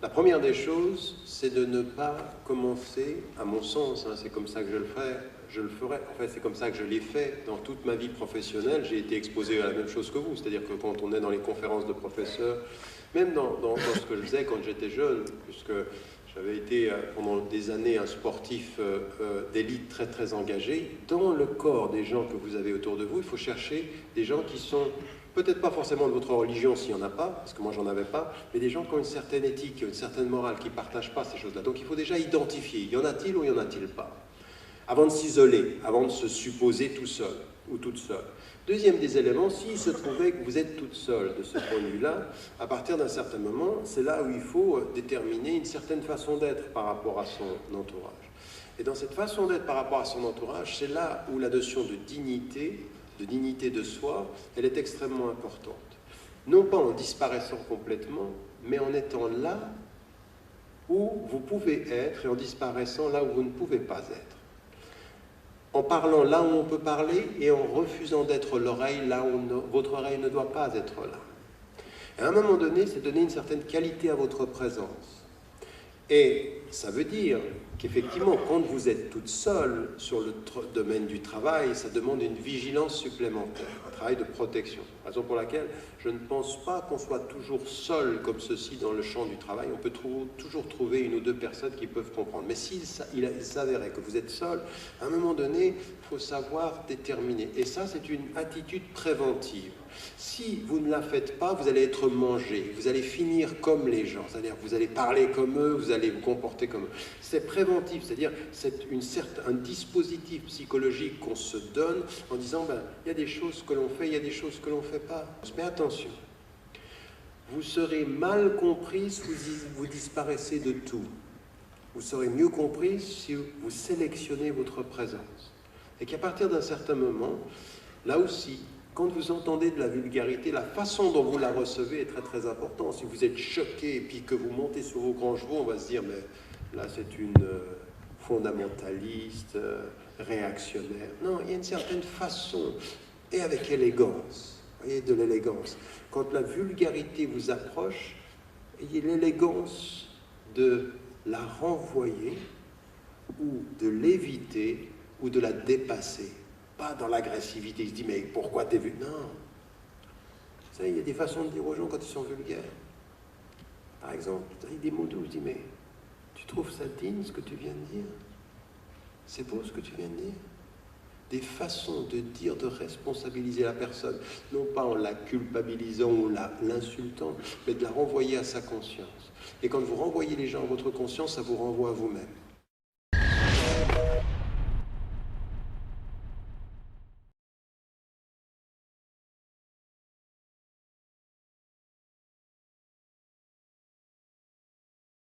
La première des choses, c'est de ne pas commencer, à mon sens, hein, c'est comme ça que je le ferai, en fait c'est comme ça que je l'ai fait dans toute ma vie professionnelle, j'ai été exposé à la même chose que vous, c'est-à-dire que quand on est dans les conférences de professeurs, même dans ce que je faisais quand j'étais jeune, puisque j'avais été pendant des années un sportif d'élite très très engagé, dans le corps des gens que vous avez autour de vous, il faut chercher des gens qui sont peut-être pas forcément de votre religion s'il n'y en a pas, parce que moi j'en avais pas, mais des gens qui ont une certaine éthique, une certaine morale, qui ne partagent pas ces choses-là. Donc il faut déjà identifier, y en a-t-il ou y en a-t-il pas, avant de s'isoler, avant de se supposer tout seul ou toute seule. Deuxième des éléments, s'il se trouvait que vous êtes toute seule de ce point de vue-là, à partir d'un certain moment, c'est là où il faut déterminer une certaine façon d'être par rapport à son entourage. Et dans cette façon d'être par rapport à son entourage, c'est là où la notion de dignité de soi, elle est extrêmement importante. Non pas en disparaissant complètement, mais en étant là où vous pouvez être et en disparaissant là où vous ne pouvez pas être. En parlant là où on peut parler et en refusant d'être l'oreille là où votre oreille ne doit pas être là. Et à un moment donné, c'est donner une certaine qualité à votre présence. Et ça veut dire qu'effectivement, quand vous êtes toute seule sur le domaine du travail, ça demande une vigilance supplémentaire, un travail de protection. Raison pour laquelle je ne pense pas qu'on soit toujours seul comme ceci dans le champ du travail. On peut toujours trouver une ou deux personnes qui peuvent comprendre. Mais s'il s'avérait que vous êtes seul, à un moment donné, il faut savoir déterminer. Et ça, c'est une attitude préventive. Si vous ne la faites pas, vous allez être mangé, vous allez finir comme les gens, c'est-à-dire vous allez parler comme eux, vous allez vous comporter comme eux. C'est préventif, c'est-à-dire c'est un dispositif psychologique qu'on se donne en disant ben, il y a des choses que l'on fait, il y a des choses que l'on ne fait pas. Mais attention, vous serez mal compris si vous disparaissez de tout. Vous serez mieux compris si vous sélectionnez votre présence. Et qu'à partir d'un certain moment, là aussi, quand vous entendez de la vulgarité, la façon dont vous la recevez est très très importante. Si vous êtes choqué et puis que vous montez sur vos grands chevaux, on va se dire mais là c'est une fondamentaliste, réactionnaire. Non, il y a une certaine façon, et avec élégance, vous voyez, de l'élégance. Quand la vulgarité vous approche, ayez l'élégance de la renvoyer ou de l'éviter ou de la dépasser. Pas dans l'agressivité, il se dit mais pourquoi t'es vu? Non. Vous savez, il y a des façons de dire aux gens quand ils sont vulgaires. Par exemple, il y a des mots doux, je dis mais tu trouves ça digne ce que tu viens de dire? C'est beau ce que tu viens de dire? Des façons de dire, de responsabiliser la personne, non pas en la culpabilisant ou l'insultant, mais de la renvoyer à sa conscience. Et quand vous renvoyez les gens à votre conscience, ça vous renvoie à vous-même.